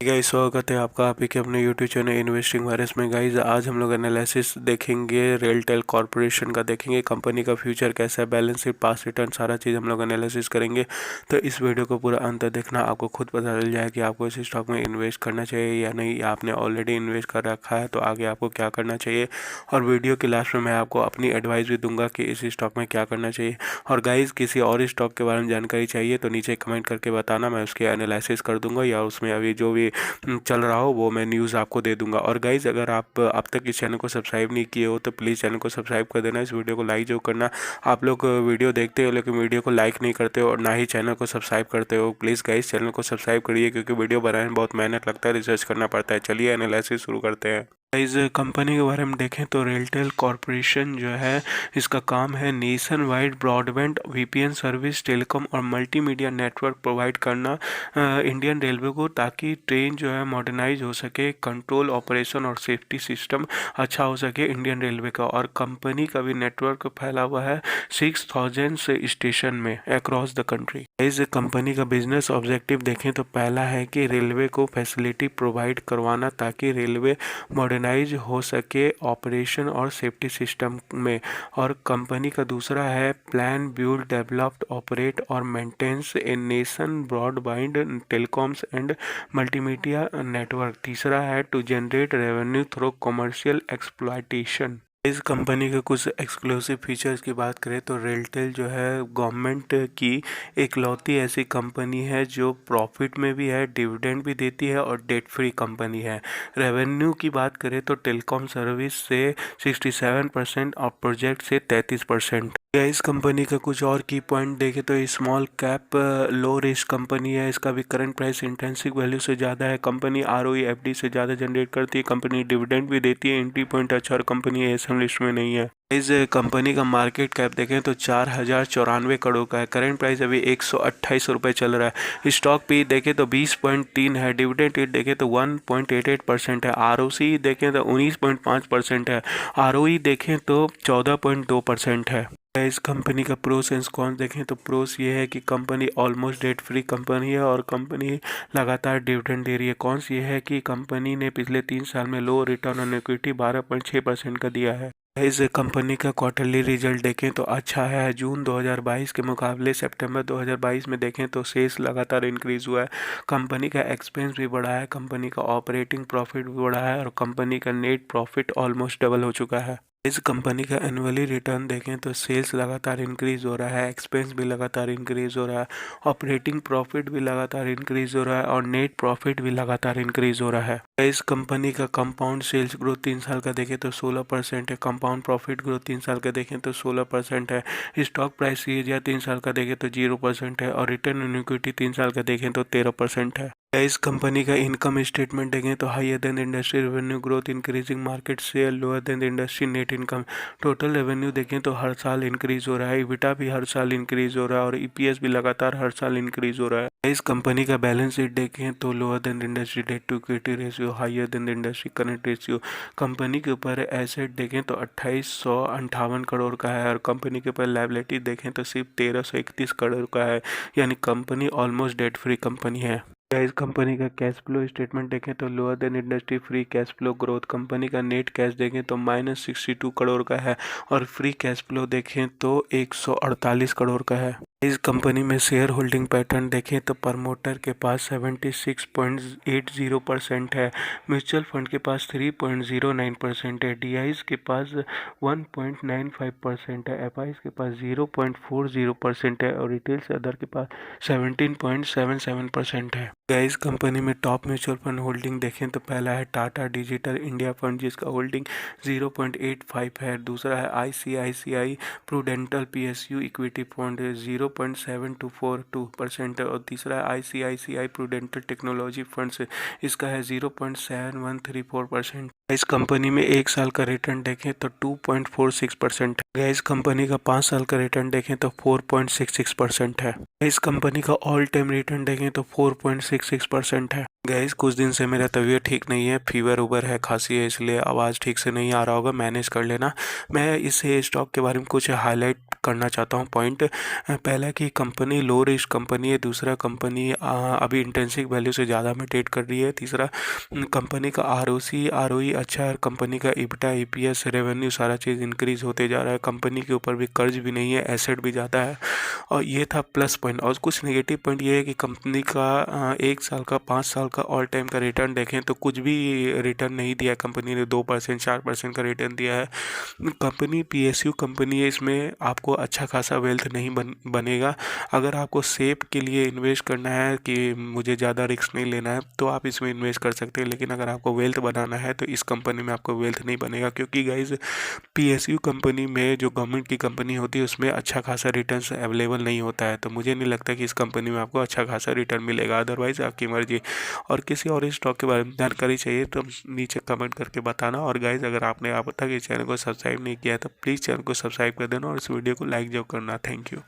Guys, स्वागत है आपका आप ही के अपने यूट्यूब चैनल इन्वेस्टिंग वायरस में। गाइस, आज हम लोग एनालिसिस देखेंगे रेलटेल कॉरपोरेशन का, देखेंगे कंपनी का फ्यूचर कैसा है, बैलेंस शीट, पास रिटर्न, सारा चीज़ हम लोग एनालिसिस करेंगे। तो इस वीडियो को पूरा अंत तक देखना, आपको खुद पता चल जाए कि आपको इस स्टॉक में इन्वेस्ट करना चाहिए या नहीं, या आपने ऑलरेडी इन्वेस्ट कर रखा है तो आगे आपको क्या करना चाहिए। और वीडियो के लास्ट में मैं आपको अपनी एडवाइस भी दूंगा कि इस स्टॉक में क्या करना चाहिए। और गाइस, किसी और स्टॉक के बारे में जानकारी चाहिए तो नीचे कमेंट करके बताना, मैं उसके एनालिसिस कर दूंगा या उसमें अभी जो भी चल रहा हो वो मैं न्यूज़ आपको दे दूंगा। और गाइज़, अगर आप अब तक इस चैनल को सब्सक्राइब नहीं किए हो तो प्लीज़ चैनल को सब्सक्राइब कर देना, इस वीडियो को लाइक जो करना। आप लोग वीडियो देखते हो लेकिन वीडियो को लाइक नहीं करते हो और ना ही चैनल को सब्सक्राइब करते हो। प्लीज़ गाइज़, चैनल को सब्सक्राइब करिए क्योंकि वीडियो बनाने में बहुत मेहनत लगता है, रिसर्च करना पड़ता है। चलिए एनालिसिस शुरू करते हैं। इस कंपनी के बारे में देखें तो रेलटेल कॉरपोरेशन जो है, इसका काम है nation wide broadband VPN service, telecom और मल्टीमीडिया नेटवर्क प्रोवाइड करना इंडियन रेलवे को, ताकि ट्रेन जो है मॉडर्नाइज हो सके, कंट्रोल, ऑपरेशन और सेफ्टी सिस्टम अच्छा हो सके इंडियन रेलवे का। और कंपनी का भी नेटवर्क फैला हुआ है 6000 से स्टेशन में अक्रॉस द कंट्री। इस कंपनी का बिजनेस ऑब्जेक्टिव देखें तो पहला है कि रेलवे को फैसिलिटी प्रोवाइड करवाना ताकि रेलवे मॉडर्नाइज हो सके ऑपरेशन और सेफ्टी सिस्टम में। और कंपनी का दूसरा है प्लान, बिल्ड, डेवलप्ड, ऑपरेट और maintenance a nation broadband, telecoms and multimedia network. तीसरा है to generate revenue through commercial exploitation. इस कंपनी के कुछ एक्सक्लूसिव फीचर्स की बात करें तो रेलटेल जो है गवर्नमेंट की इकलौती ऐसी कंपनी है जो प्रॉफिट में भी है, डिविडेंड भी देती है और डेट फ्री कंपनी है। रेवेन्यू की बात करें तो टेलीकॉम सर्विस से 67% और प्रोजेक्ट से 33%। या इस कंपनी का कुछ और की पॉइंट देखें तो small cap low risk company है, इसका भी करंट प्राइस इंट्रिंसिक वैल्यू से ज़्यादा है, कंपनी आरओई एफडी से ज़्यादा जनरेट करती है, कंपनी डिविडेंड भी देती है, एंट्री पॉइंट अच्छा और कंपनी एसएम लिस्ट में नहीं है। इस कंपनी का मार्केट कैप देखें तो 4094 करोड़ का है, करंट प्राइस अभी 128 रुपये चल रहा है, स्टॉक पी देखें तो 20.3 है, डिविडेंड रेट देखें तो 1.88% है, आरओसी देखें तो 19.5% है, आरओई देखें तो 14.2% है। इस कंपनी का प्रोस एंड कॉन्स देखें तो प्रोस ये है कि company almost debt free company है और कंपनी लगातार डिविडेंड दे रही है। कॉन्स ये है कि कंपनी ने पिछले 3 साल में लो रिटर्न ऑन इक्विटी 12.6% का दिया है। इस कंपनी का क्वार्टरली रिजल्ट देखें तो अच्छा है, जून 2022 के मुकाबले सितंबर 2022 में देखें तो सेल्स लगातार इंक्रीज हुआ है, कंपनी का एक्सपेंस भी बढ़ा है, कंपनी का ऑपरेटिंग प्रॉफिट भी बढ़ा है और कंपनी का नेट प्रॉफिट ऑलमोस्ट डबल हो चुका है। इस कंपनी का एनुअली रिटर्न देखें तो सेल्स लगातार इंक्रीज हो रहा है, एक्सपेंस भी लगातार इंक्रीज हो रहा है, ऑपरेटिंग प्रॉफिट भी लगातार इंक्रीज हो रहा है और नेट प्रॉफिट भी लगातार इंक्रीज हो रहा है। इस कंपनी का कंपाउंड सेल्स ग्रोथ 3 साल का देखें तो 16% है, कंपाउंड प्रॉफिट ग्रोथ 3 साल का देखें तो 16% है, स्टॉक प्राइस सीएजीआर 3 साल का देखें तो 0% है और रिटर्न ऑन इक्विटी 3 साल का देखें तो 13% है। इस कंपनी का इनकम स्टेटमेंट देखें तो higher than industry revenue growth, increasing market share, lower than industry net income. Total revenue देखें तो हर साल इंक्रीज हो रहा है, इबिटा भी हर साल इंक्रीज हो रहा है और ईपीएस भी लगातार हर साल इंक्रीज हो रहा है। इस कंपनी का बैलेंस शीट देखें तो lower than industry debt to equity ratio, higher than industry current ratio. Company के ऊपर एसेट देखें तो 2858 करोड़ का है और कंपनी के ऊपर लायबिलिटी देखें तो सिर्फ 1331 करोड़ का है, यानी company almost debt free company है। इस कंपनी का कैश फ्लो स्टेटमेंट देखें तो lower than industry free cash flow growth, company का नेट कैश देखें तो -62 करोड़ का है और फ्री कैश फ्लो देखें तो 148 करोड़ का है। इस कंपनी में शेयर होल्डिंग पैटर्न देखें तो प्रमोटर के पास 76.80% है, म्यूचुअल फंड के पास 3.09% है, डीआईज के पास 1.95% है, एफआईज के पास 0.40% है और रिटेल से अदर के पास 17.77% है। इस कंपनी में टॉप म्यूचुअल फंड होल्डिंग देखें तो पहला है टाटा डिजिटल इंडिया फंड जिसका होल्डिंग 0.85 है, दूसरा है ICICI Prudential PSU equity fund 0.7242% है और तीसरा है आईसीआईसीआई प्रूडेंटल टेक्नोलॉजी फंड से इसका है 0.7134%। इस कंपनी में 1 साल का रिटर्न देखें तो 2.46% है। इस कंपनी का 5 साल का रिटर्न देखें तो 4.66% है। इस कंपनी का ऑल टाइम रिटर्न देखें तो 4.66% है। गैस कुछ दिन से मेरा तबीयत ठीक नहीं है, फीवर उबर है, खांसी है, इसलिए आवाज़ ठीक से नहीं आ रहा होगा, मैनेज कर लेना। मैं इस स्टॉक के बारे में कुछ हाईलाइट करना चाहता हूँ पॉइंट। पहला कि कंपनी लो रिस्क कंपनी है। दूसरा, कंपनी अभी इंट्रिंसिक वैल्यू से ज़्यादा में ट्रेड कर रही है। तीसरा, कंपनी का आरओसी आरओई अच्छा है। कंपनी का EBITDA EPS रेवेन्यू सारा चीज़ इंक्रीज होते जा रहा है। कंपनी के ऊपर भी कर्ज भी नहीं है, एसेट भी ज़्यादा है। और ये था प्लस पॉइंट। और कुछ नेगेटिव पॉइंट ये है कि कंपनी का 1 साल का 5 साल का ऑल टाइम का रिटर्न देखें तो कुछ भी रिटर्न नहीं दिया है। कंपनी ने 2% 4% का रिटर्न दिया है। कंपनी PSU कंपनी है, इसमें आपको अच्छा खासा वेल्थ नहीं बनेगा। अगर आपको सेफ के लिए इन्वेस्ट करना है कि मुझे ज़्यादा रिस्क नहीं लेना है तो आप इसमें इन्वेस्ट कर सकते हैं, लेकिन अगर आपको वेल्थ बनाना है तो इस कंपनी में आपको वेल्थ नहीं बनेगा, क्योंकि गाइज PSU कंपनी में जो गवर्नमेंट की कंपनी होती है उसमें अच्छा खासा रिटर्न अवेलेबल नहीं होता है। तो मुझे नहीं लगता कि इस कंपनी में आपको अच्छा खासा रिटर्न मिलेगा। अदरवाइज़ आपकी मर्जी। और किसी और स्टॉक के बारे में जानकारी चाहिए तो नीचे कमेंट करके बताना। और गाइज अगर आपने अब तक इस चैनल को सब्सक्राइब नहीं किया है तो प्लीज़ चैनल को सब्सक्राइब कर देना और इस वीडियो को लाइक जरूर करना। Thank you.